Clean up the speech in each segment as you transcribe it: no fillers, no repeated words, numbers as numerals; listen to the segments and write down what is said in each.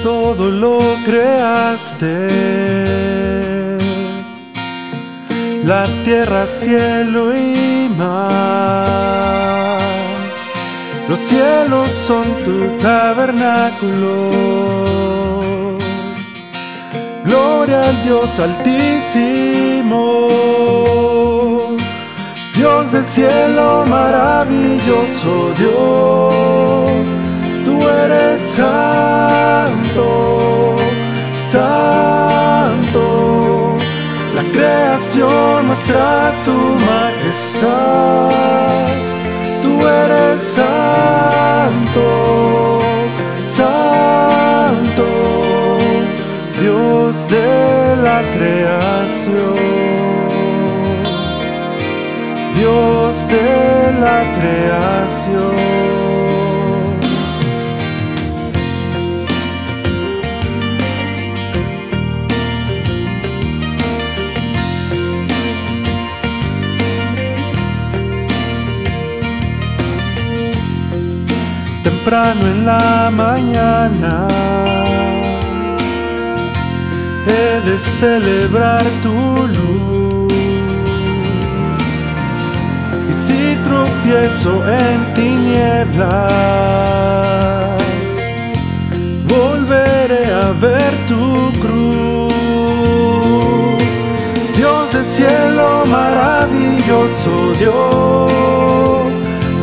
todo lo creaste, la tierra, cielo y mar. Los cielos son tu tabernáculo. Gloria al Dios altísimo, Dios del cielo, maravilloso Dios. Tú eres santo, santo. La creación muestra tu majestad. Tú eres santo, santo, Dios de la creación, Dios de la creación. Temprano en la mañana he de celebrar tu luz, y si tropiezo en tinieblas, volveré a ver tu cruz. Dios del cielo, maravilloso Dios,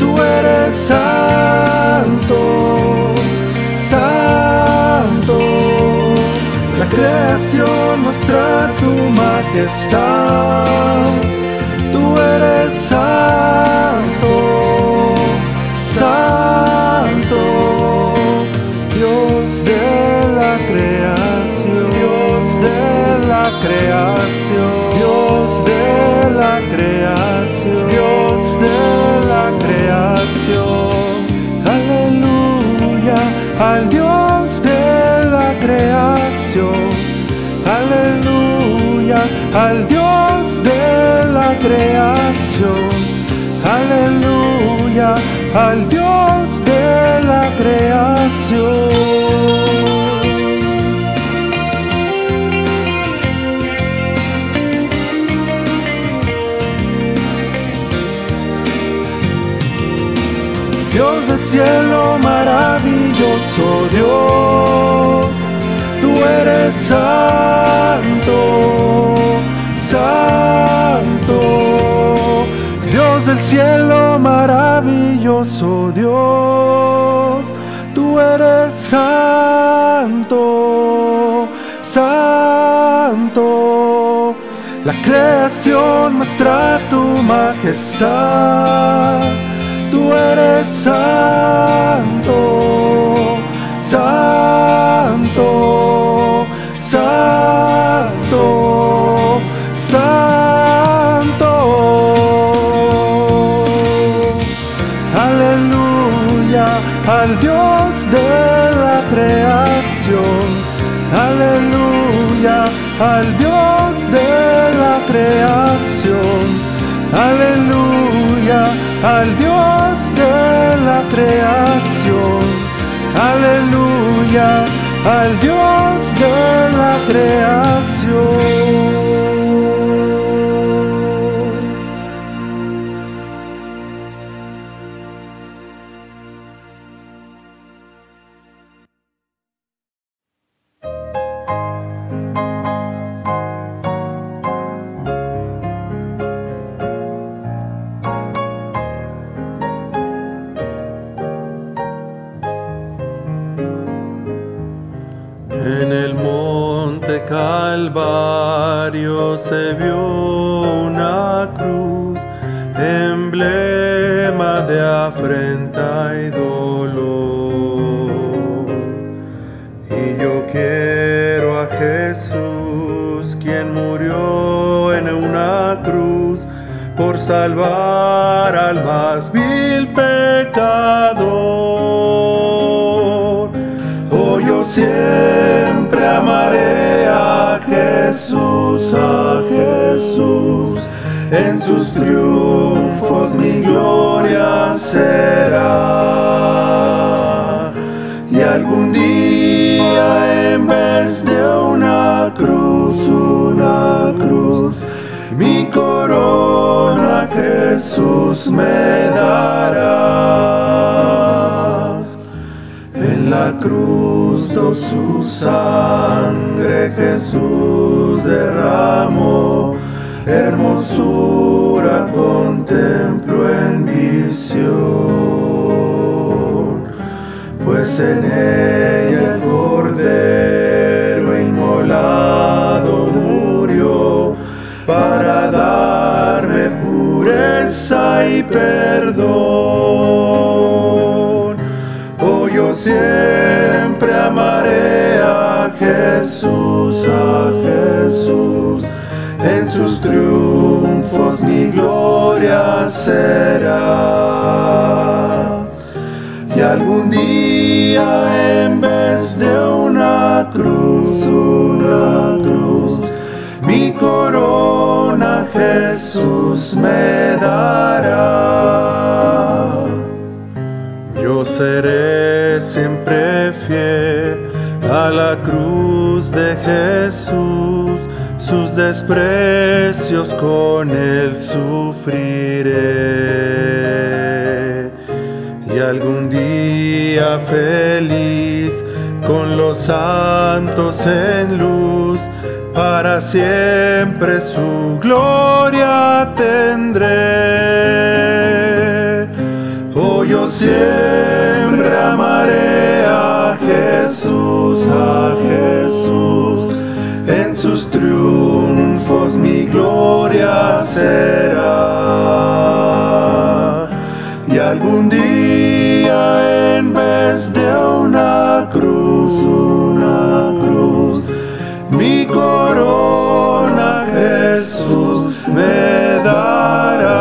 tú eres santo, santo. La creación muestra tu majestad. Tú eres santo, santo, Dios de la creación, Dios de la creación, Dios de la creación, Dios de la creación. Aleluya al Dios de la creación. Aleluya al Dios de la creación. Aleluya al Dios de la creación. Dios del cielo, maravilloso Dios, tú eres santo, santo. Dios del cielo, maravilloso Dios, tú eres santo, santo. La creación muestra tu majestad. Tú eres santo, santo, santo, santo. Aleluya al Dios de la creación. Aleluya al Dios de la creación. Aleluya al Dios de la creación. Aleluya al Dios de la creación. En el monte Calvario se vio una cruz, emblema de afrenta y dolor. Y yo quiero a Jesús, quien murió en una cruz por salvar al más vil pecador. Oh, yo siempre amaré a Jesús, en sus triunfos mi gloria será. Y algún día día en vez de una cruz, mi corona Jesús me dará. En la cruz su sangre Jesús derramó, hermosura contemplo en visión, pues en ella el Cordero inmolado murió para darme pureza y perdón. Oh, yo siempre amaré a Jesús, en sus triunfos mi gloria será. Y algún día en vez de una cruz, mi corona Jesús me dará. Yo seré siempre fiel a la cruz de Jesús, sus desprecios con él sufriré. Y algún día feliz con los santos en luz, para siempre su gloria tendré. Oh, yo siempre amaré a Jesús, en sus triunfos mi gloria será. Y algún día en vez de una cruz, mi corona Jesús me dará.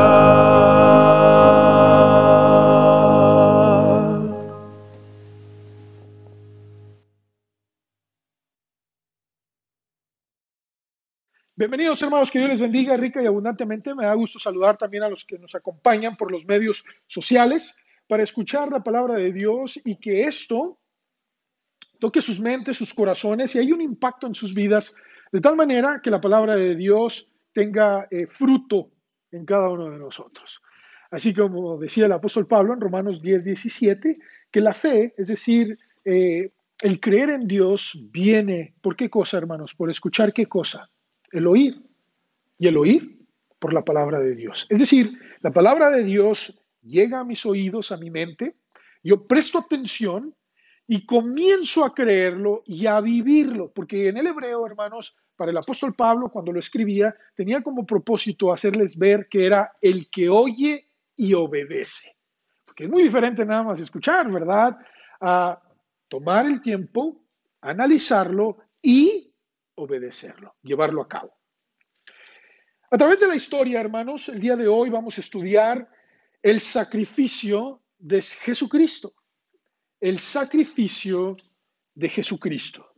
Bienvenidos, hermanos, que Dios les bendiga rica y abundantemente. Me da gusto saludar también a los que nos acompañan por los medios sociales para escuchar la palabra de Dios y que esto toque sus mentes, sus corazones y haya un impacto en sus vidas de tal manera que la palabra de Dios tenga fruto en cada uno de nosotros. Así como decía el apóstol Pablo en Romanos 10:17, que la fe, es decir, el creer en Dios viene, ¿por qué cosa, hermanos? Por escuchar qué cosa. El oír, y el oír por la palabra de Dios. Es decir, la palabra de Dios llega a mis oídos, a mi mente, yo presto atención y comienzo a creerlo y a vivirlo, porque en el hebreo, hermanos, para el apóstol Pablo, cuando lo escribía, tenía como propósito hacerles ver que era el que oye y obedece. Porque es muy diferente nada más escuchar, ¿verdad? A tomar el tiempo, analizarlo y obedecerlo, llevarlo a cabo. A través de la historia, hermanos, el día de hoy vamos a estudiar el sacrificio de Jesucristo. El sacrificio de Jesucristo.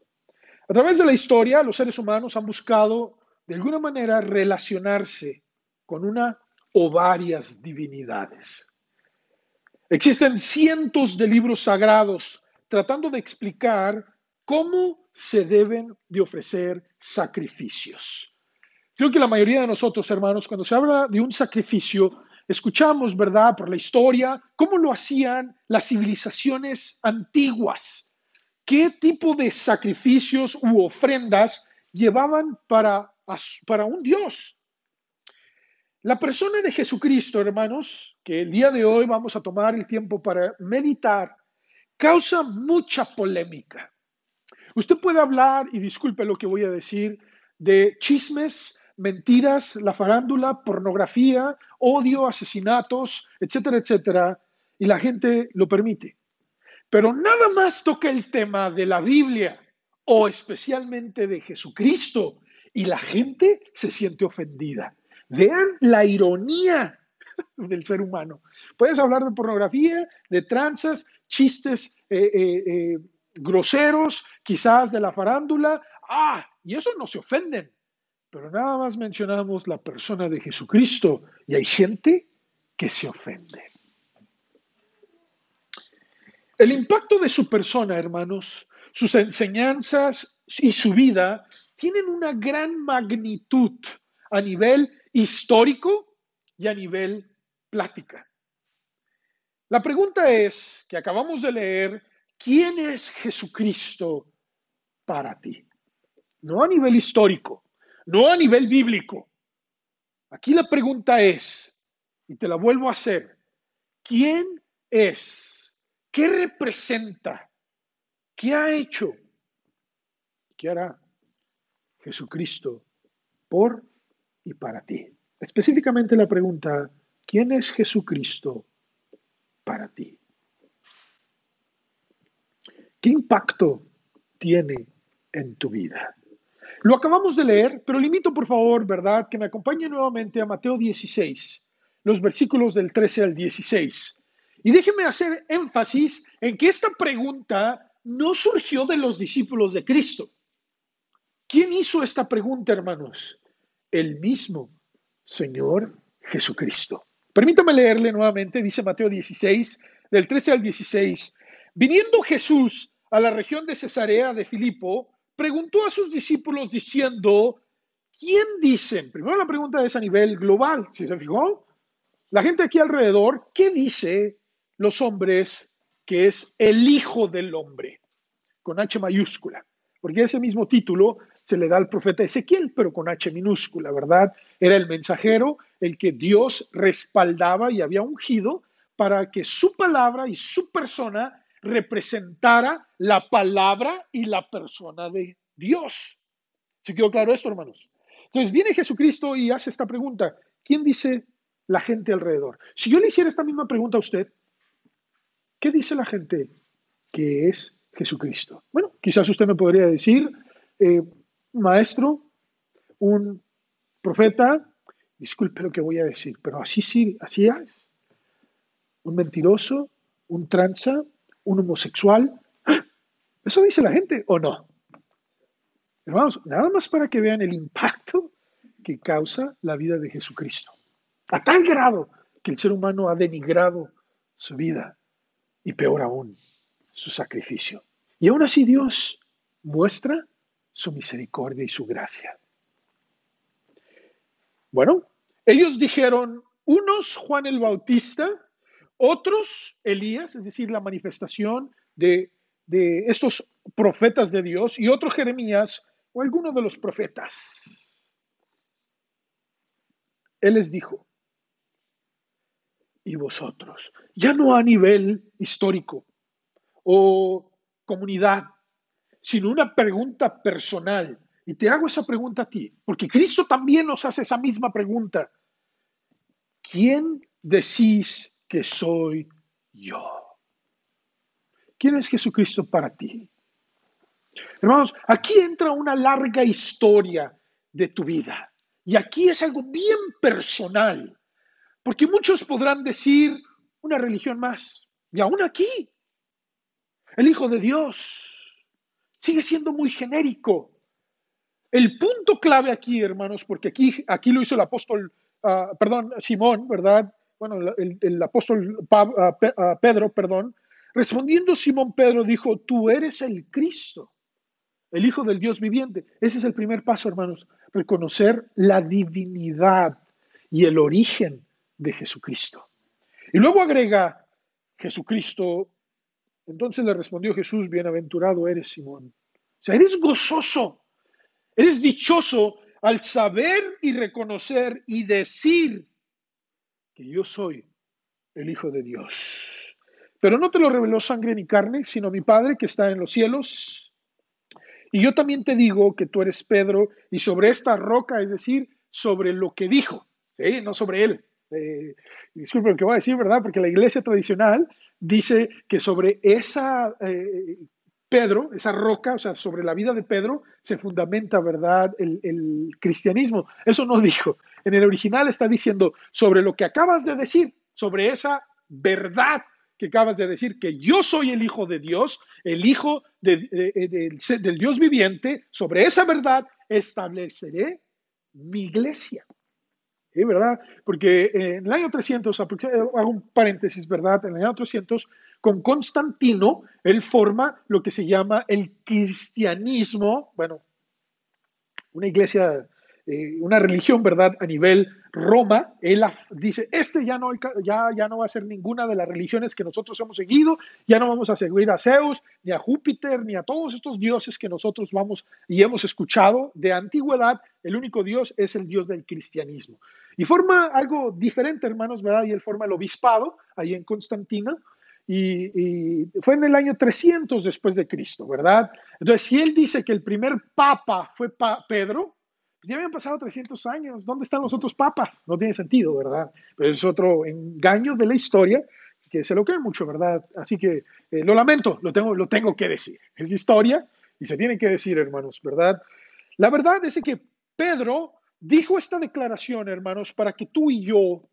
A través de la historia, los seres humanos han buscado, de alguna manera, relacionarse con una o varias divinidades. Existen cientos de libros sagrados tratando de explicar cómo se deben de ofrecer sacrificios. Creo que la mayoría de nosotros, hermanos, cuando se habla de un sacrificio, escuchamos, ¿verdad?, por la historia, cómo lo hacían las civilizaciones antiguas. ¿Qué tipo de sacrificios u ofrendas llevaban para un Dios? La persona de Jesucristo, hermanos, que el día de hoy vamos a tomar el tiempo para meditar, causa mucha polémica. Usted puede hablar, y disculpe lo que voy a decir, de chismes, mentiras, la farándula, pornografía, odio, asesinatos, etcétera, etcétera, y la gente lo permite. Pero nada más toca el tema de la Biblia o especialmente de Jesucristo y la gente se siente ofendida. Vean la ironía del ser humano. Puedes hablar de pornografía, de tranzas, chistes groseros, quizás de la farándula. Y eso no se ofenden. Pero nada más mencionamos la persona de Jesucristo y hay gente que se ofende. El impacto de su persona, hermanos, sus enseñanzas y su vida tienen una gran magnitud a nivel histórico y a nivel plática. La pregunta es, que acabamos de leer, ¿quién es Jesucristo para ti? No a nivel histórico, no a nivel bíblico. Aquí la pregunta es, y te la vuelvo a hacer, ¿quién es? ¿Qué representa? ¿Qué ha hecho? ¿Qué hará Jesucristo por y para ti? Específicamente la pregunta, ¿quién es Jesucristo para ti? ¿Qué impacto tiene en tu vida? Lo acabamos de leer, pero le invito por favor, ¿verdad?, que me acompañe nuevamente a Mateo 16, los versículos del 13 al 16. Y déjeme hacer énfasis en que esta pregunta no surgió de los discípulos de Cristo. ¿Quién hizo esta pregunta, hermanos? El mismo Señor Jesucristo. Permítame leerle nuevamente, dice Mateo 16, del 13 al 16. Viniendo Jesús a la región de Cesarea de Filipo, preguntó a sus discípulos diciendo, ¿quién dicen? Primero la pregunta es a nivel global, ¿sí se fijó? La gente aquí alrededor, ¿qué dice los hombres que es el Hijo del Hombre? Con H mayúscula, porque ese mismo título se le da al profeta Ezequiel, pero con H minúscula, ¿verdad? Era el mensajero, el que Dios respaldaba y había ungido para que su palabra y su persona representara la palabra y la persona de Dios. ¿Se quedó claro esto, hermanos? Entonces viene Jesucristo y hace esta pregunta. ¿Quién dice la gente alrededor? Si yo le hiciera esta misma pregunta a usted, ¿qué dice la gente que es Jesucristo? Bueno, quizás usted me podría decir, maestro, un profeta, disculpe lo que voy a decir, pero así sí, así es. Un mentiroso, un tranza, un homosexual. ¿Eso dice la gente o no? Hermanos, nada más para que vean el impacto que causa la vida de Jesucristo. A tal grado que el ser humano ha denigrado su vida y peor aún, su sacrificio. Y aún así Dios muestra su misericordia y su gracia. Bueno, ellos dijeron, unos Juan el Bautista, otros Elías, es decir, la manifestación de estos profetas de Dios, y otro Jeremías o alguno de los profetas. Él les dijo, ¿y vosotros? Ya no a nivel histórico o comunidad, sino una pregunta personal. Y te hago esa pregunta a ti, porque Cristo también nos hace esa misma pregunta. ¿Quién decís que soy yo? ¿Quién es Jesucristo para ti? Hermanos, aquí entra una larga historia de tu vida. Y aquí es algo bien personal, porque muchos podrán decir una religión más. Y aún aquí, el Hijo de Dios sigue siendo muy genérico. El punto clave aquí, hermanos, porque aquí lo hizo el apóstol, Simón, ¿verdad? Bueno, el apóstol Pedro, perdón. Respondiendo Simón Pedro dijo, tú eres el Cristo, el Hijo del Dios viviente. Ese es el primer paso, hermanos, reconocer la divinidad y el origen de Jesucristo. Y luego agrega Jesucristo, entonces le respondió Jesús, bienaventurado eres Simón. O sea, eres gozoso. Eres dichoso al saber y reconocer y decir que yo soy el Hijo de Dios. Pero no te lo reveló sangre ni carne, sino mi Padre que está en los cielos. Y yo también te digo que tú eres Pedro, y sobre esta roca, es decir, sobre lo que dijo, ¿sí? No sobre él. Disculpe lo que voy a decir, ¿verdad? Porque la iglesia tradicional dice que sobre esa Pedro, esa roca, o sea, sobre la vida de Pedro, se fundamenta, ¿verdad?, el cristianismo. Eso no dijo. En el original está diciendo sobre lo que acabas de decir, sobre esa verdad que acabas de decir, que yo soy el Hijo de Dios, el Hijo del Dios viviente. Sobre esa verdad estableceré mi iglesia. ¿sí? ¿Verdad? Porque en el año 300, hago un paréntesis, ¿verdad? En el año 300, con Constantino, él forma lo que se llama el cristianismo, bueno, una iglesia, una religión, ¿verdad? A nivel Roma, él dice, ya no va a ser ninguna de las religiones que nosotros hemos seguido, ya no vamos a seguir a Zeus, ni a Júpiter, ni a todos estos dioses que nosotros vamos y hemos escuchado de antigüedad, el único Dios es el Dios del cristianismo. Y forma algo diferente, hermanos, ¿verdad? Y él forma el obispado ahí en Constantina, y fue en el año 300 después de Cristo, ¿verdad? Entonces, si él dice que el primer papa fue Pedro, pues ya habían pasado 300 años. ¿Dónde están los otros papas? No tiene sentido, ¿verdad? Pero es otro engaño de la historia que se lo creen mucho, ¿verdad? Así que lo lamento, lo tengo que decir. Es la historia y se tiene que decir, hermanos, ¿verdad? La verdad es que Pedro dijo esta declaración, hermanos, para que tú y yo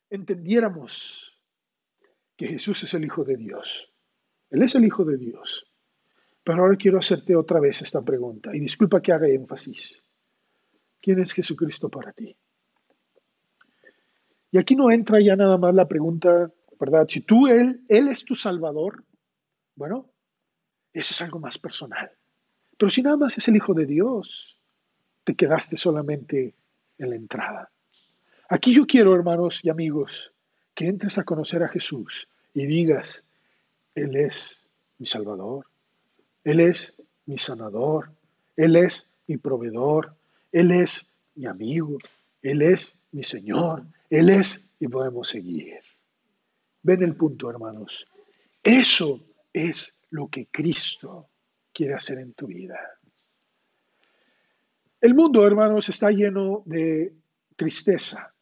entendiéramos que Jesús es el Hijo de Dios. Él es el Hijo de Dios. Pero ahora quiero hacerte otra vez esta pregunta, y disculpa que haga énfasis. ¿Quién es Jesucristo para ti? Y aquí no entra ya nada más la pregunta, ¿verdad? Si Él es tu Salvador, bueno, eso es algo más personal. Pero si nada más es el Hijo de Dios, te quedaste solamente en la entrada. Aquí yo quiero, hermanos y amigos, que entres a conocer a Jesús y digas, Él es mi Salvador, Él es mi sanador, Él es mi proveedor, Él es mi amigo, Él es mi Señor, Él es, y podemos seguir. Ven el punto, hermanos. Eso es lo que Cristo quiere hacer en tu vida. El mundo, hermanos, está lleno de tristeza,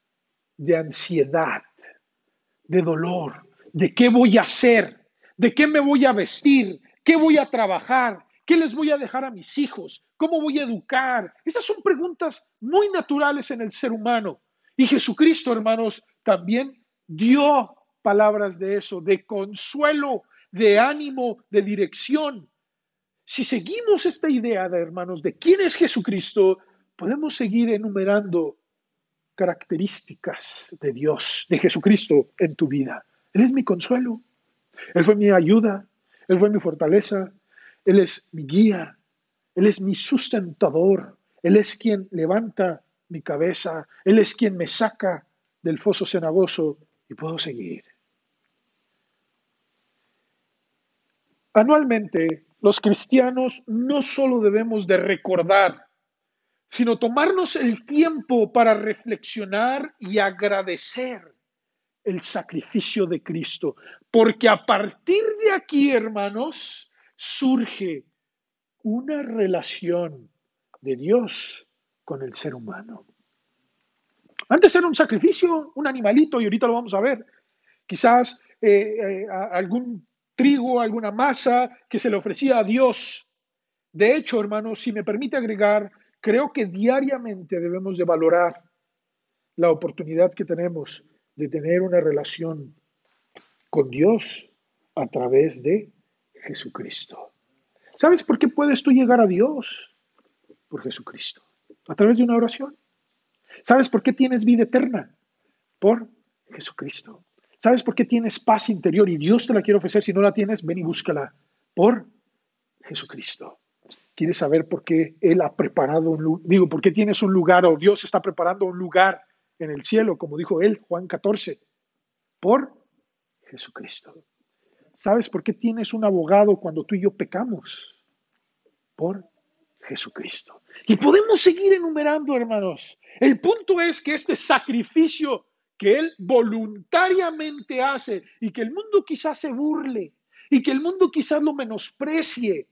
de ansiedad, de dolor, de qué voy a hacer, de qué me voy a vestir, qué voy a trabajar, qué les voy a dejar a mis hijos, cómo voy a educar. Esas son preguntas muy naturales en el ser humano. Y Jesucristo, hermanos, también dio palabras de eso, de consuelo, de ánimo, de dirección. Si seguimos esta idea, de hermanos, de quién es Jesucristo, podemos seguir enumerando características de Dios, de Jesucristo en tu vida. Él es mi consuelo, Él fue mi ayuda, Él fue mi fortaleza, Él es mi guía, Él es mi sustentador, Él es quien levanta mi cabeza, Él es quien me saca del foso cenagoso y puedo seguir. Anualmente, los cristianos no solo debemos de recordar, sino tomarnos el tiempo para reflexionar y agradecer el sacrificio de Cristo. Porque a partir de aquí, hermanos, surge una relación de Dios con el ser humano. Antes era un sacrificio, un animalito, y ahorita lo vamos a ver. Quizás algún trigo, alguna masa que se le ofrecía a Dios. De hecho, hermanos, si me permite agregar, creo que diariamente debemos de valorar la oportunidad que tenemos de tener una relación con Dios a través de Jesucristo. ¿Sabes por qué puedes tú llegar a Dios? Por Jesucristo. A través de una oración. ¿Sabes por qué tienes vida eterna? Por Jesucristo. ¿Sabes por qué tienes paz interior y Dios te la quiere ofrecer? Si no la tienes, ven y búscala. Por Jesucristo. ¿Quieres saber por qué Él ha preparado por qué tienes un lugar o Dios está preparando un lugar en el cielo, como dijo Él, Juan 14? Por Jesucristo. ¿Sabes por qué tienes un abogado cuando tú y yo pecamos? Por Jesucristo. Y podemos seguir enumerando, hermanos. El punto es que este sacrificio que Él voluntariamente hace y que el mundo quizás se burle y que el mundo quizás lo menosprecie,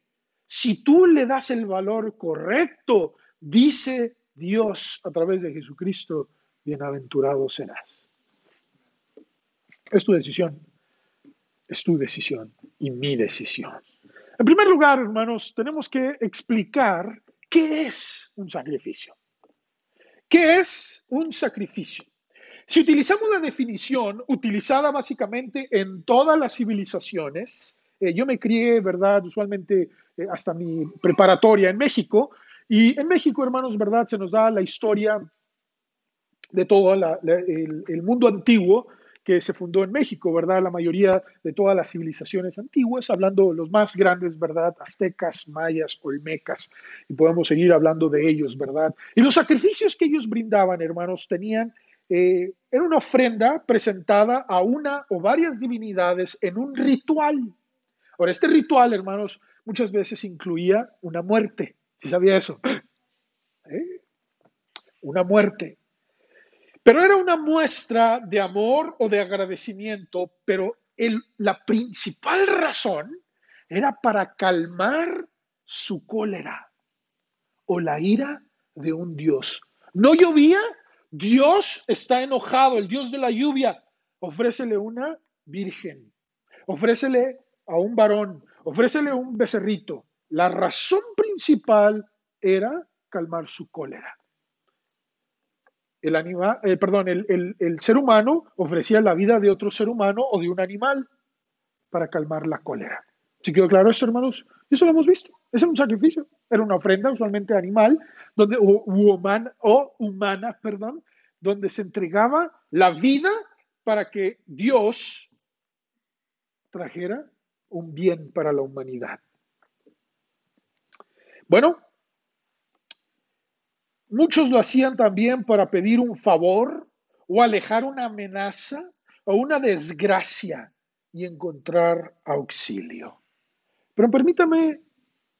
si tú le das el valor correcto, dice Dios a través de Jesucristo, bienaventurado serás. Es tu decisión. Es tu decisión y mi decisión. En primer lugar, hermanos, tenemos que explicar qué es un sacrificio. ¿Qué es un sacrificio? Si utilizamos la definición utilizada básicamente en todas las civilizaciones, yo me crié, ¿verdad? Usualmente hasta mi preparatoria en México, y en México, hermanos, ¿verdad? Se nos da la historia de todo el mundo antiguo que se fundó en México, ¿verdad? La mayoría de todas las civilizaciones antiguas, hablando de los más grandes, ¿verdad? Aztecas, mayas, olmecas, y podemos seguir hablando de ellos, ¿verdad? Y los sacrificios que ellos brindaban, hermanos, era una ofrenda presentada a una o varias divinidades en un ritual. Ahora, este ritual, hermanos, muchas veces incluía una muerte. ¿Sí sabía eso? ¿Eh? Una muerte. Pero era una muestra de amor o de agradecimiento, pero la principal razón era para calmar su cólera o la ira de un Dios. No llovía, Dios está enojado, el Dios de la lluvia. Ofrécele una virgen, ofrécele a un varón, ofrécele un becerrito. La razón principal era calmar su cólera. El ser humano ofrecía la vida de otro ser humano o de un animal para calmar la cólera. ¿Sí quedó claro esto, hermanos? Eso lo hemos visto. Ese era un sacrificio. Era una ofrenda usualmente animal humana, donde se entregaba la vida para que Dios trajera un bien para la humanidad. Bueno, muchos lo hacían también para pedir un favor o alejar una amenaza o una desgracia y encontrar auxilio. Pero permítame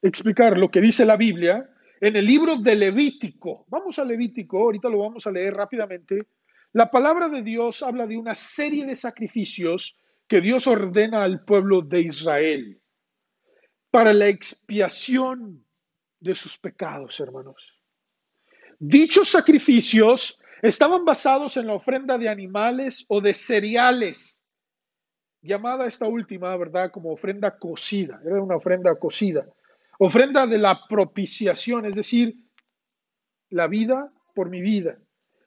explicar lo que dice la Biblia en el libro de Levítico. Vamos a Levítico, ahorita lo vamos a leer rápidamente. La palabra de Dios habla de una serie de sacrificios que Dios ordena al pueblo de Israel para la expiación de sus pecados, hermanos. Dichos sacrificios estaban basados en la ofrenda de animales o de cereales, llamada esta última, ¿verdad?, como ofrenda cocida. Era una ofrenda cocida. Ofrenda de la propiciación, es decir, la vida por mi vida,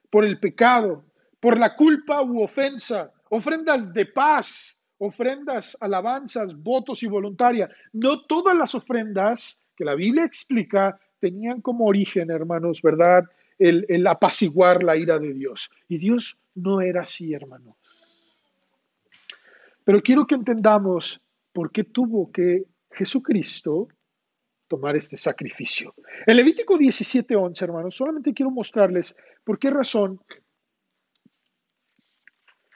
por el pecado, por la culpa u ofensa, ofrendas de paz, ofrendas, alabanzas, votos y voluntaria. No todas las ofrendas que la Biblia explica tenían como origen, hermanos, ¿verdad?, el apaciguar la ira de Dios. Y Dios no era así, hermanos. Pero quiero que entendamos por qué tuvo que Jesucristo tomar este sacrificio. En Levítico 17:11, hermanos, solamente quiero mostrarles por qué razón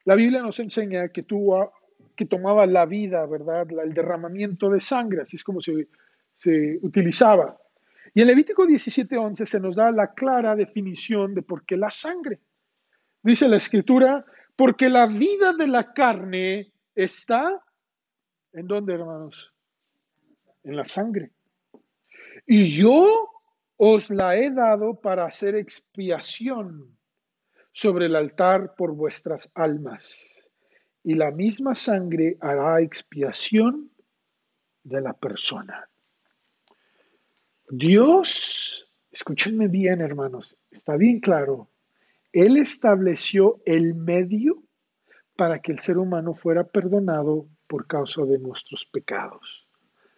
la Biblia nos enseña que tomaba la vida, ¿verdad? El derramamiento de sangre, así es como se utilizaba. Y en Levítico 17:11 se nos da la clara definición de por qué la sangre. Dice la Escritura, porque la vida de la carne está, ¿en dónde, hermanos? En la sangre. Y yo os la he dado para hacer expiación sobre el altar por vuestras almas. Y la misma sangre hará expiación de la persona. Dios, escúchenme bien, hermanos, está bien claro. Él estableció el medio para que el ser humano fuera perdonado por causa de nuestros pecados.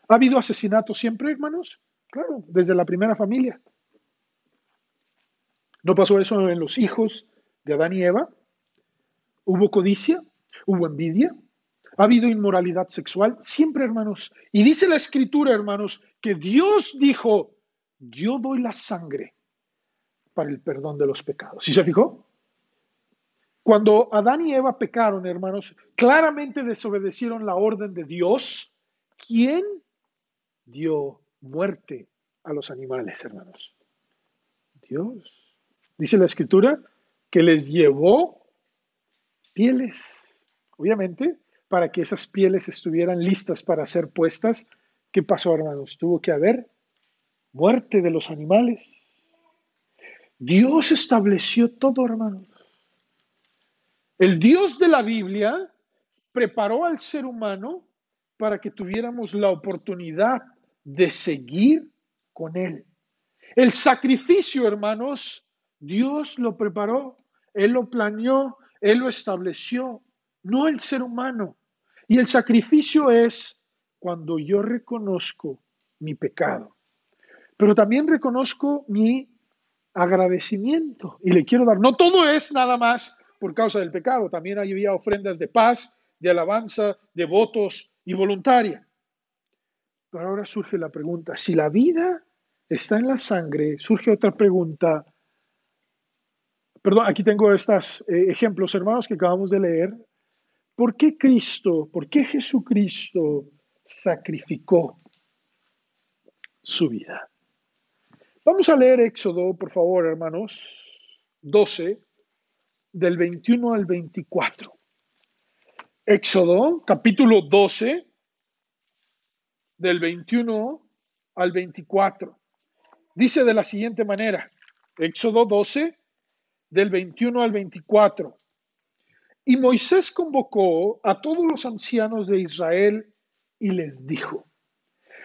¿Ha habido asesinato siempre, hermanos? Claro, desde la primera familia. ¿No pasó eso en los hijos de Adán y Eva? ¿Hubo codicia? ¿Hubo envidia? ¿Ha habido inmoralidad sexual? Siempre, hermanos. Y dice la Escritura, hermanos, que Dios dijo, yo doy la sangre para el perdón de los pecados. ¿Sí se fijó? Cuando Adán y Eva pecaron, hermanos, claramente desobedecieron la orden de Dios. ¿Quién dio muerte a los animales, hermanos? Dios. Dice la Escritura que les llevó pieles. Obviamente, para que esas pieles estuvieran listas para ser puestas, ¿qué pasó, hermanos? Tuvo que haber muerte de los animales. Dios estableció todo, hermanos. El Dios de la Biblia preparó al ser humano para que tuviéramos la oportunidad de seguir con Él. El sacrificio, hermanos, Dios lo preparó, Él lo planeó, Él lo estableció, no el ser humano. Y el sacrificio es cuando yo reconozco mi pecado, pero también reconozco mi agradecimiento y le quiero dar. No todo es nada más por causa del pecado, también había ofrendas de paz, de alabanza, de votos y voluntaria. Pero ahora surge la pregunta, si la vida está en la sangre, surge otra pregunta. Perdón, aquí tengo estos ejemplos, hermanos, que acabamos de leer. ¿Por qué Cristo, por qué Jesucristo sacrificó su vida? Vamos a leer Éxodo, por favor, hermanos, 12, del 21 al 24. Éxodo, capítulo 12, del 21 al 24. Dice de la siguiente manera, Éxodo 12, del 21 al 24. Y Moisés convocó a todos los ancianos de Israel y les dijo,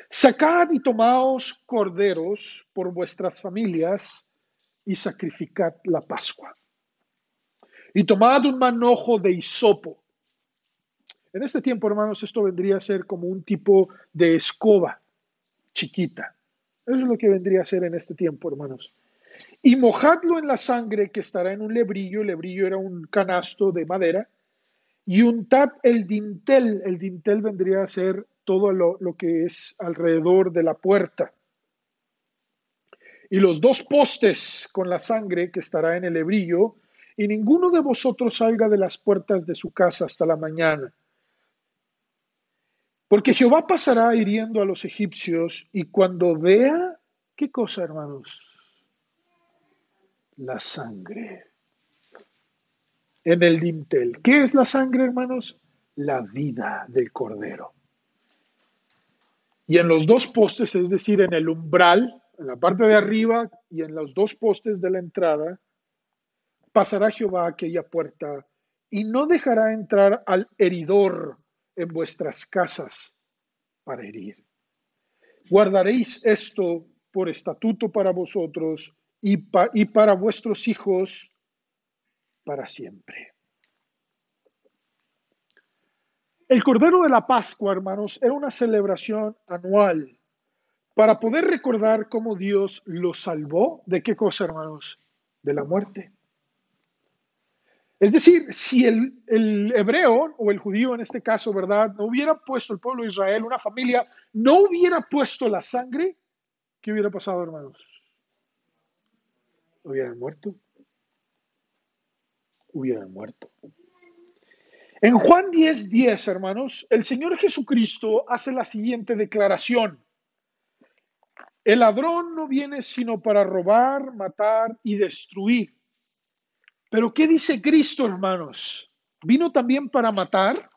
sacad y tomaos corderos por vuestras familias y sacrificad la Pascua. Y tomad un manojo de hisopo. En este tiempo, hermanos, esto vendría a ser como un tipo de escoba chiquita. Eso es lo que vendría a ser en este tiempo, hermanos. Y mojadlo en la sangre que estará en un lebrillo. El lebrillo era un canasto de madera. Y untad el dintel. El dintel vendría a ser todo lo que es alrededor de la puerta. Y los dos postes con la sangre que estará en el lebrillo. Y ninguno de vosotros salga de las puertas de su casa hasta la mañana. Porque Jehová pasará hiriendo a los egipcios y cuando vea, ¿qué cosa, hermanos? La sangre en el dintel. ¿Qué es la sangre, hermanos? La vida del cordero. Y en los dos postes, es decir, en el umbral, en la parte de arriba y en los dos postes de la entrada, pasará Jehová aquella puerta y no dejará entrar al heridor en vuestras casas para herir. Guardaréis esto por estatuto para vosotros y para vuestros hijos para siempre. El Cordero de la Pascua, hermanos, era una celebración anual para poder recordar cómo Dios los salvó. ¿De qué cosa, hermanos? De la muerte. Es decir, si el hebreo o el judío en este caso, ¿verdad? No hubiera puesto el pueblo de Israel, una familia, no hubiera puesto la sangre, ¿qué hubiera pasado, hermanos? Hubieran muerto. Hubieran muerto. En Juan 10:10, hermanos, el Señor Jesucristo hace la siguiente declaración. El ladrón no viene sino para robar, matar y destruir. Pero ¿qué dice Cristo, hermanos? ¿Vino también para matar?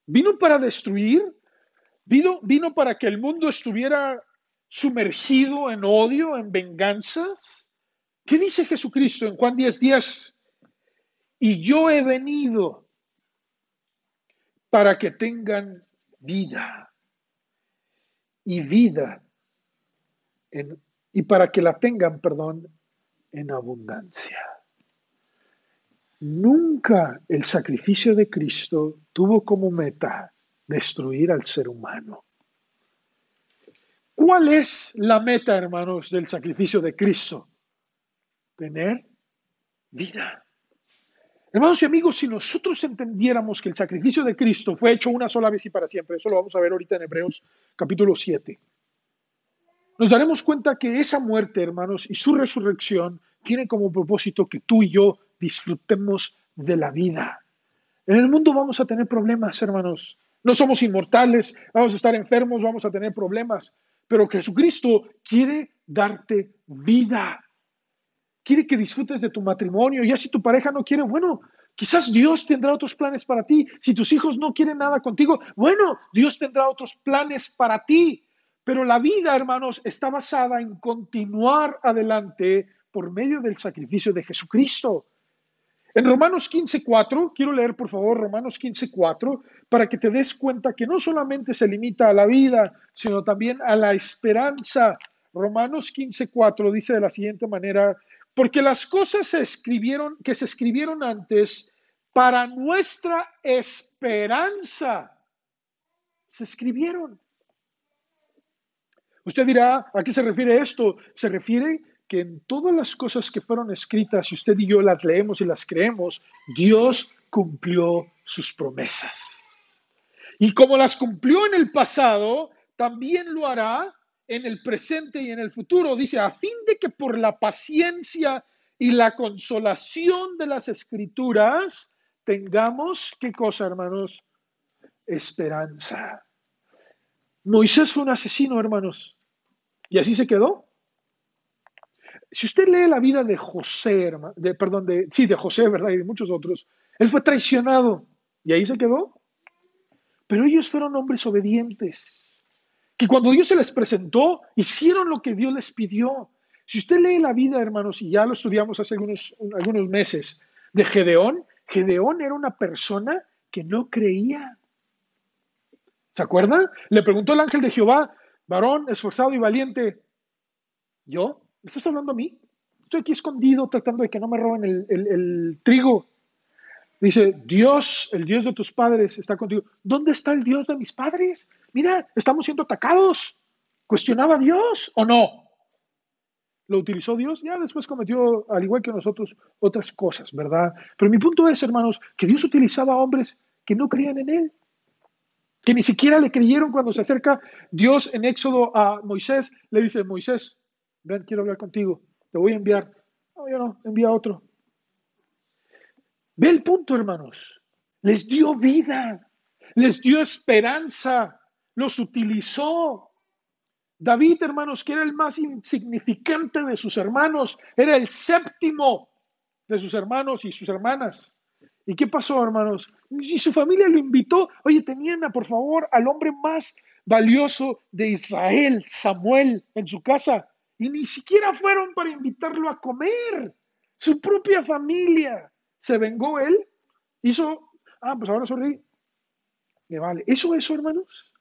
¿Vino para destruir? ¿Vino para que el mundo estuviera sumergido en odio, en venganzas? ¿Qué dice Jesucristo en Juan 10:10? Y yo he venido para que tengan vida y vida y para que la tengan, perdón, en abundancia. Nunca el sacrificio de Cristo tuvo como meta destruir al ser humano. ¿Cuál es la meta, hermanos, del sacrificio de Cristo? Tener vida. Hermanos y amigos, si nosotros entendiéramos que el sacrificio de Cristo fue hecho una sola vez y para siempre, eso lo vamos a ver ahorita en Hebreos capítulo 7, nos daremos cuenta que esa muerte, hermanos, y su resurrección tiene como propósito que tú y yo disfrutemos de la vida. En el mundo vamos a tener problemas, hermanos. No somos inmortales, vamos a estar enfermos, vamos a tener problemas. Pero Jesucristo quiere darte vida. Quiere que disfrutes de tu matrimonio. Ya si tu pareja no quiere, bueno, quizás Dios tendrá otros planes para ti. Si tus hijos no quieren nada contigo, bueno, Dios tendrá otros planes para ti. Pero la vida, hermanos, está basada en continuar adelante por medio del sacrificio de Jesucristo. En Romanos 15:4, quiero leer por favor Romanos 15:4, para que te des cuenta que no solamente se limita a la vida, sino también a la esperanza. Romanos 15:4 dice de la siguiente manera, porque las cosas que se escribieron antes para nuestra esperanza, se escribieron. Usted dirá, ¿a qué se refiere esto? Se refiere que en todas las cosas que fueron escritas, si usted y yo las leemos y las creemos, Dios cumplió sus promesas. Y como las cumplió en el pasado, también lo hará en el presente y en el futuro. Dice, a fin de que por la paciencia y la consolación de las Escrituras tengamos, ¿qué cosa, hermanos? Esperanza. Moisés fue un asesino, hermanos, y así se quedó. Si usted lee la vida de José, de José, ¿verdad? Y de muchos otros, él fue traicionado y ahí se quedó. Pero ellos fueron hombres obedientes, que cuando Dios se les presentó, hicieron lo que Dios les pidió. Si usted lee la vida, hermanos, y ya lo estudiamos hace algunos meses, de Gedeón, Gedeón era una persona que no creía. ¿Se acuerdan? Le preguntó el ángel de Jehová, varón esforzado y valiente, ¿yo? ¿Me estás hablando a mí? Estoy aquí escondido tratando de que no me roben el trigo. Dice, Dios, el Dios de tus padres está contigo. ¿Dónde está el Dios de mis padres? Mira, estamos siendo atacados. ¿Cuestionaba a Dios o no? ¿Lo utilizó Dios? Ya después cometió, al igual que nosotros, otras cosas, ¿verdad? Pero mi punto es, hermanos, que Dios utilizaba a hombres que no creían en Él, que ni siquiera le creyeron cuando se acerca Dios en Éxodo a Moisés. Le dice, Moisés, ven, quiero hablar contigo, te voy a enviar. No, yo no, envía a otro. Ve el punto, hermanos. Les dio vida, les dio esperanza, los utilizó. David, hermanos, que era el más insignificante de sus hermanos, era el séptimo de sus hermanos y sus hermanas. ¿Y qué pasó, hermanos? Y su familia lo invitó. Oye, tenían, por favor, al hombre más valioso de Israel, Samuel, en su casa. Y ni siquiera fueron para invitarlo a comer. Su propia familia. ¿Se vengó él? Hizo, pues ahora soy rey. Me vale. ¿Eso, hermanos?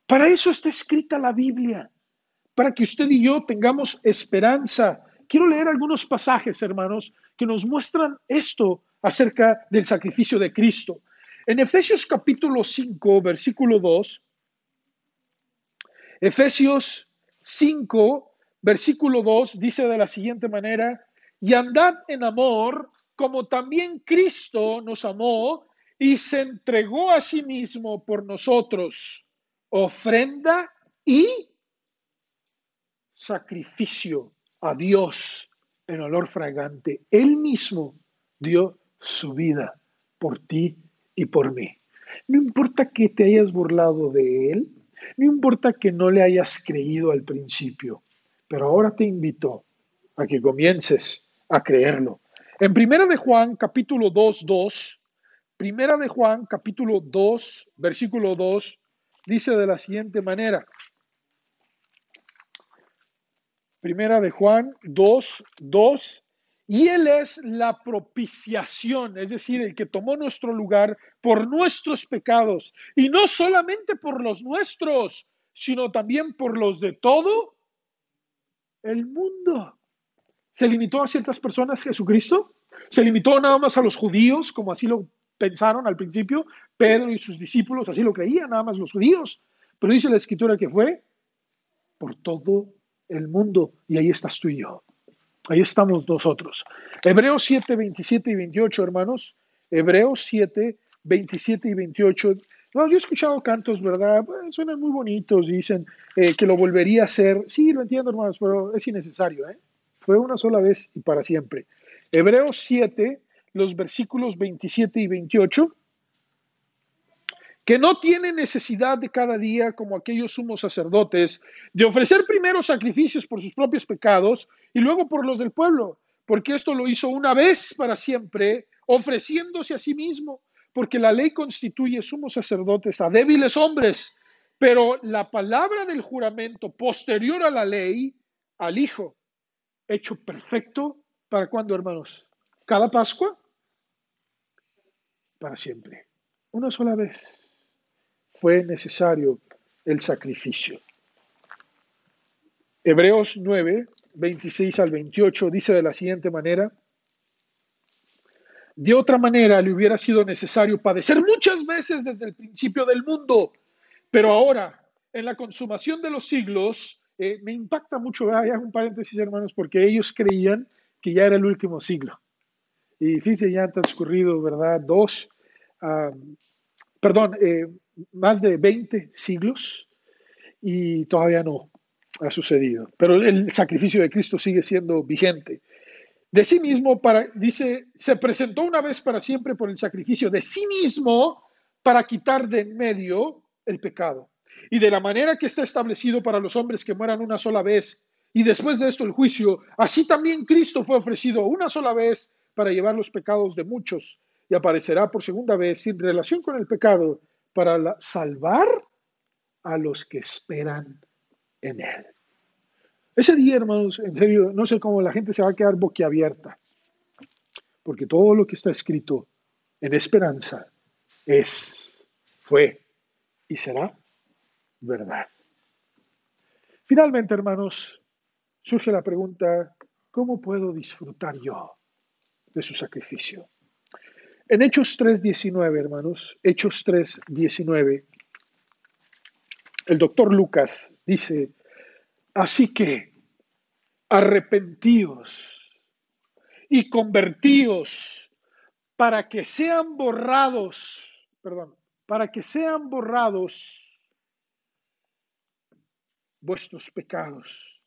Para eso está escrita la Biblia. Para que usted y yo tengamos esperanza. Quiero leer algunos pasajes, hermanos, que nos muestran esto acerca del sacrificio de Cristo. En Efesios capítulo 5, versículo 2, Efesios 5, versículo 2, dice de la siguiente manera, y andad en amor, como también Cristo nos amó y se entregó a sí mismo por nosotros, ofrenda y sacrificio a Dios en olor fragante. Él mismo dio su vida por ti y por mí. No importa que te hayas burlado de Él, no importa que no le hayas creído al principio, pero ahora te invito a que comiences a creerlo. En Primera de Juan, capítulo 2, Primera de Juan, capítulo 2, versículo 2, dice de la siguiente manera. Primera de Juan 2, y Él es la propiciación, es decir, el que tomó nuestro lugar por nuestros pecados, y no solamente por los nuestros, sino también por los de todo el mundo. ¿Se limitó a ciertas personas Jesucristo? ¿Se limitó nada más a los judíos, como así lo pensaron al principio? Pedro y sus discípulos así lo creían, nada más los judíos. Pero dice la Escritura que fue por todo el mundo, y ahí estás tú y yo. Ahí estamos nosotros. Hebreos 7, 27 y 28, hermanos. Hebreos 7, 27 y 28. No, yo he escuchado cantos, ¿verdad? Suenan muy bonitos, dicen que lo volvería a hacer. Sí, lo entiendo, hermanos, pero es innecesario, ¿eh? Fue una sola vez y para siempre. Hebreos 7, los versículos 27 y 28. Que no tiene necesidad de cada día, como aquellos sumos sacerdotes, de ofrecer primero sacrificios por sus propios pecados y luego por los del pueblo, porque esto lo hizo una vez para siempre, ofreciéndose a sí mismo, porque la ley constituye sumos sacerdotes a débiles hombres, pero la palabra del juramento posterior a la ley, al Hijo, hecho perfecto, ¿para cuándo, hermanos? ¿Cada Pascua? Para siempre. Una sola vez fue necesario el sacrificio. Hebreos 9, 26 al 28 dice de la siguiente manera: de otra manera le hubiera sido necesario padecer muchas veces desde el principio del mundo, pero ahora, en la consumación de los siglos, Me impacta mucho, hago un paréntesis, hermanos, porque ellos creían que ya era el último siglo. Y fíjense, ya han transcurrido, ¿verdad? Ah, perdón, más de 20 siglos y todavía no ha sucedido. Pero el sacrificio de Cristo sigue siendo vigente. De sí mismo, dice, se presentó una vez para siempre por el sacrificio de sí mismo para quitar de en medio el pecado. Y de la manera que está establecido para los hombres que mueran una sola vez y después de esto el juicio, así también Cristo fue ofrecido una sola vez para llevar los pecados de muchos y aparecerá por segunda vez sin relación con el pecado para salvar a los que esperan en él. Ese día, hermanos, en serio, no sé cómo la gente se va a quedar boquiabierta, porque todo lo que está escrito en esperanza fue y será verdad. Finalmente, hermanos, surge la pregunta, ¿cómo puedo disfrutar yo de su sacrificio? En Hechos 3:19, hermanos, Hechos 3:19, el doctor Lucas dice, así que arrepentíos y convertíos para que sean borrados vuestros pecados,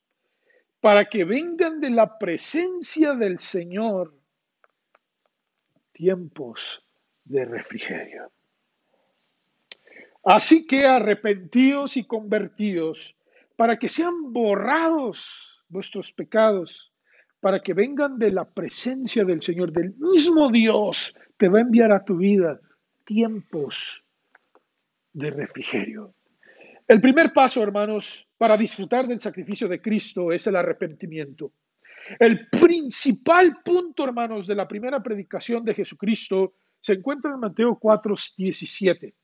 para que vengan de la presencia del Señor tiempos de refrigerio. Así que arrepentíos y convertíos, para que sean borrados vuestros pecados, para que vengan de la presencia del Señor, del mismo Dios, te va a enviar a tu vida tiempos de refrigerio. El primer paso, hermanos, para disfrutar del sacrificio de Cristo es el arrepentimiento. El principal punto, hermanos, de la primera predicación de Jesucristo se encuentra en Mateo 4:17.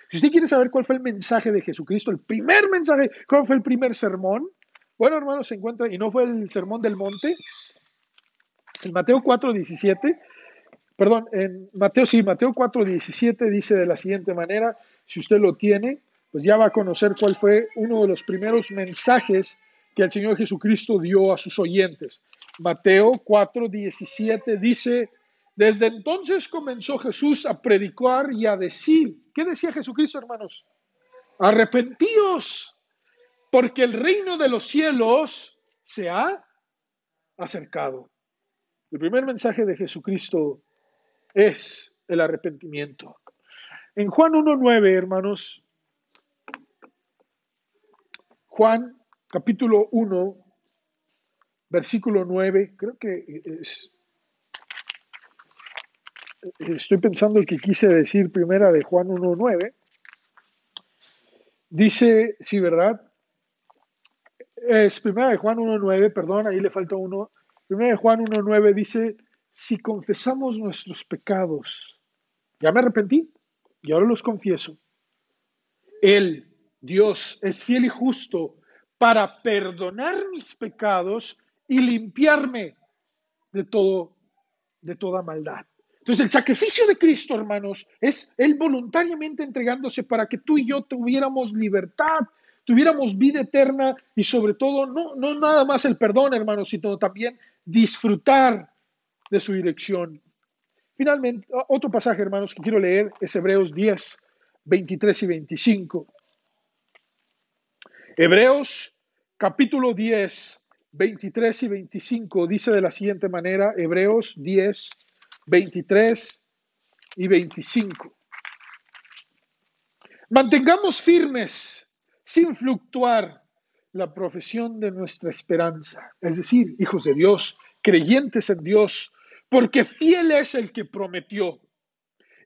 Si usted quiere saber cuál fue el mensaje de Jesucristo, el primer mensaje, cuál fue el primer sermón, bueno, hermanos, se encuentra, y no fue el sermón del monte, en Mateo 4:17, perdón, Mateo 4:17 dice de la siguiente manera, si usted lo tiene, pues ya va a conocer cuál fue uno de los primeros mensajes que el Señor Jesucristo dio a sus oyentes. Mateo 4:17 dice, desde entonces comenzó Jesús a predicar y a decir, ¿qué decía Jesucristo, hermanos? Arrepentíos, porque el reino de los cielos se ha acercado. El primer mensaje de Jesucristo es el arrepentimiento. En Juan 1:9, hermanos, Juan capítulo 1, versículo 9, creo que estoy pensando el que quise decir primera de Juan 1:9, dice, sí, ¿verdad? Es primera de Juan 1:9, perdón, ahí le falta uno. Primera de Juan 1:9 dice, si confesamos nuestros pecados, ya me arrepentí y ahora los confieso. Él, Dios, es fiel y justo para perdonar mis pecados y limpiarme de toda maldad. Entonces, el sacrificio de Cristo, hermanos, es Él voluntariamente entregándose para que tú y yo tuviéramos libertad, tuviéramos vida eterna y sobre todo, no nada más el perdón, hermanos, sino también disfrutar de su dirección. Finalmente, otro pasaje, hermanos, que quiero leer es Hebreos 10, 23 y 25. Hebreos capítulo 10, 23 y 25 dice de la siguiente manera, Hebreos 10, 23 y 25. Mantengamos firmes, sin fluctuar, la profesión de nuestra esperanza, es decir, hijos de Dios, creyentes en Dios, porque fiel es el que prometió.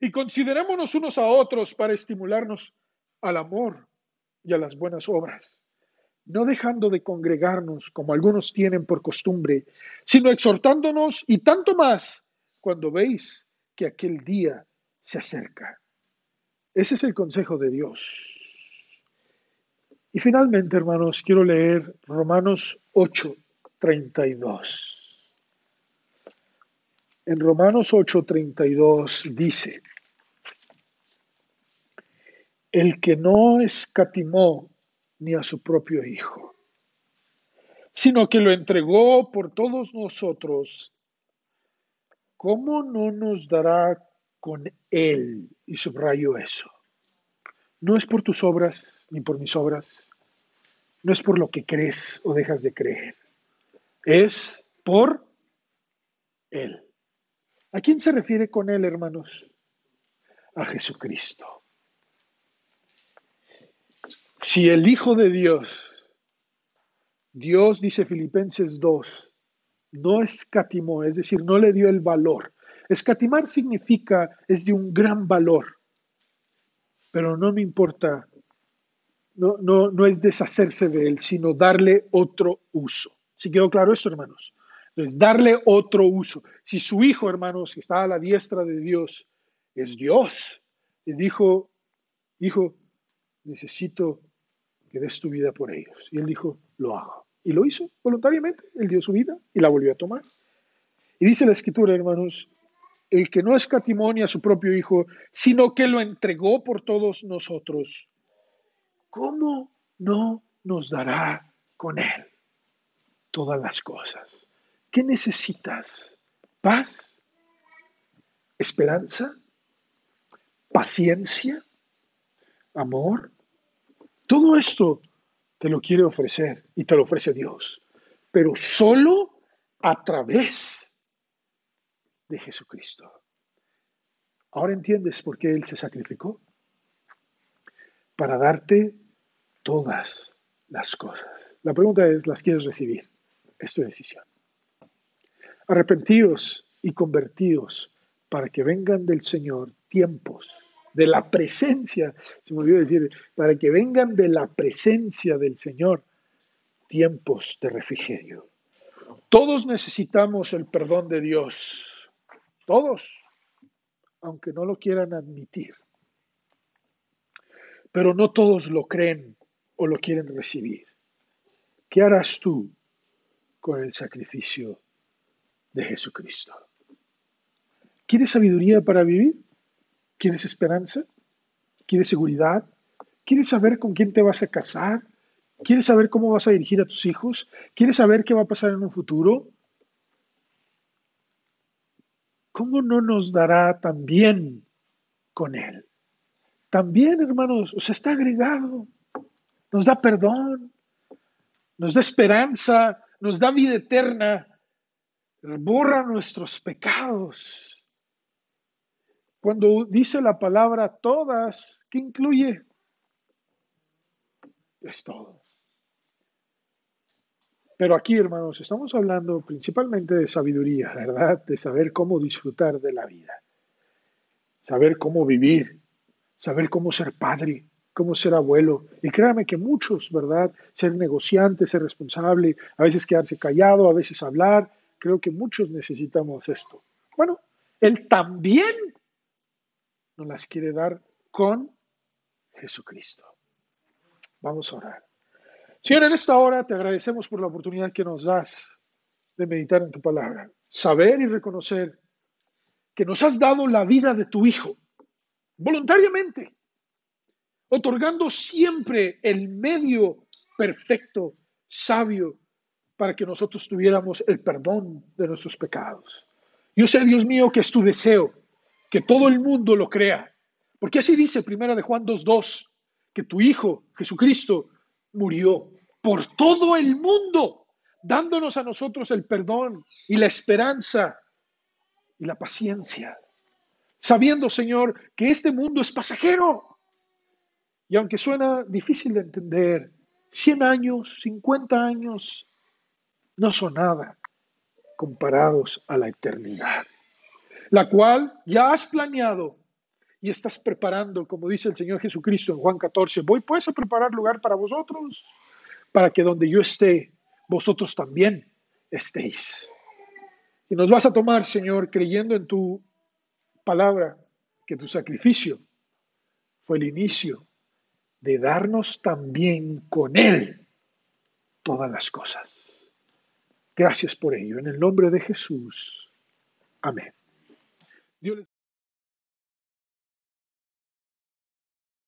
Y considerémonos unos a otros para estimularnos al amor y a las buenas obras, no dejando de congregarnos como algunos tienen por costumbre, sino exhortándonos y tanto más cuando veis que aquel día se acerca. Ese es el consejo de Dios. Y finalmente, hermanos, quiero leer Romanos 8:32. En Romanos 8:32 dice, el que no escatimó ni a su propio Hijo, sino que lo entregó por todos nosotros, ¿cómo no nos dará con Él? Y subrayo eso. No es por tus obras ni por mis obras, no es por lo que crees o dejas de creer, es por Él. ¿A quién se refiere con Él, hermanos? A Jesucristo. Si el Hijo de Dios dice Filipenses 2, no escatimó, es decir, no le dio el valor. Escatimar significa, es de un gran valor, pero no me importa, no es deshacerse de él, sino darle otro uso. ¿Sí quedó claro esto, hermanos? Entonces, darle otro uso. Si su Hijo, hermanos, que está a la diestra de Dios, es Dios, y dijo, hijo, necesito que des tu vida por ellos. Y él dijo, lo hago. Y lo hizo voluntariamente. Él dio su vida y la volvió a tomar. Y dice la Escritura, hermanos, el que no escatimó ni a su propio Hijo, sino que lo entregó por todos nosotros, ¿cómo no nos dará con Él todas las cosas? ¿Qué necesitas? ¿Paz? ¿Esperanza? ¿Paciencia? ¿Amor? Todo esto te lo quiere ofrecer y te lo ofrece Dios, pero solo a través de Jesucristo. Ahora entiendes por qué Él se sacrificó, para darte todas las cosas. La pregunta es, ¿las quieres recibir? Es tu decisión. Arrepentidos y convertidos para que vengan del Señor tiempos de la presencia, se me olvidó decir, para que vengan de la presencia del Señor tiempos de refrigerio. Todos necesitamos el perdón de Dios, todos, aunque no lo quieran admitir, pero no todos lo creen o lo quieren recibir. ¿Qué harás tú con el sacrificio de Jesucristo? ¿Quieres sabiduría para vivir? ¿Quieres esperanza? ¿Quieres seguridad? ¿Quieres saber con quién te vas a casar? ¿Quieres saber cómo vas a dirigir a tus hijos? ¿Quieres saber qué va a pasar en un futuro? ¿Cómo no nos dará también con Él? También, hermanos, o sea, está agregado. Nos da perdón, nos da esperanza, nos da vida eterna, borra nuestros pecados. Cuando dice la palabra todas, ¿qué incluye? Es todo. Pero aquí, hermanos, estamos hablando principalmente de sabiduría, ¿verdad? De saber cómo disfrutar de la vida, saber cómo vivir, saber cómo ser padre, cómo ser abuelo. Y créame que muchos, ¿verdad? Ser negociante, ser responsable, a veces quedarse callado, a veces hablar. Creo que muchos necesitamos esto. Bueno, Él también nos las quiere dar con Jesucristo. Vamos a orar. Señor, en esta hora te agradecemos por la oportunidad que nos das de meditar en tu palabra. Saber y reconocer que nos has dado la vida de tu Hijo voluntariamente, otorgando siempre el medio perfecto, sabio, para que nosotros tuviéramos el perdón de nuestros pecados. Yo sé, Dios mío, que es tu deseo, que todo el mundo lo crea, porque así dice Primera de Juan 2:2, que tu Hijo, Jesucristo, murió por todo el mundo, dándonos a nosotros el perdón y la esperanza y la paciencia, sabiendo, Señor, que este mundo es pasajero. Y aunque suena difícil de entender, 100 años, 50 años, no son nada comparados a la eternidad, la cual ya has planeado y estás preparando, como dice el Señor Jesucristo en Juan 14, voy pues a preparar lugar para vosotros, para que donde yo esté, vosotros también estéis. Y nos vas a tomar, Señor, creyendo en tu palabra, que tu sacrificio fue el inicio de darnos también con Él todas las cosas. Gracias por ello. En el nombre de Jesús. Amén. Dios les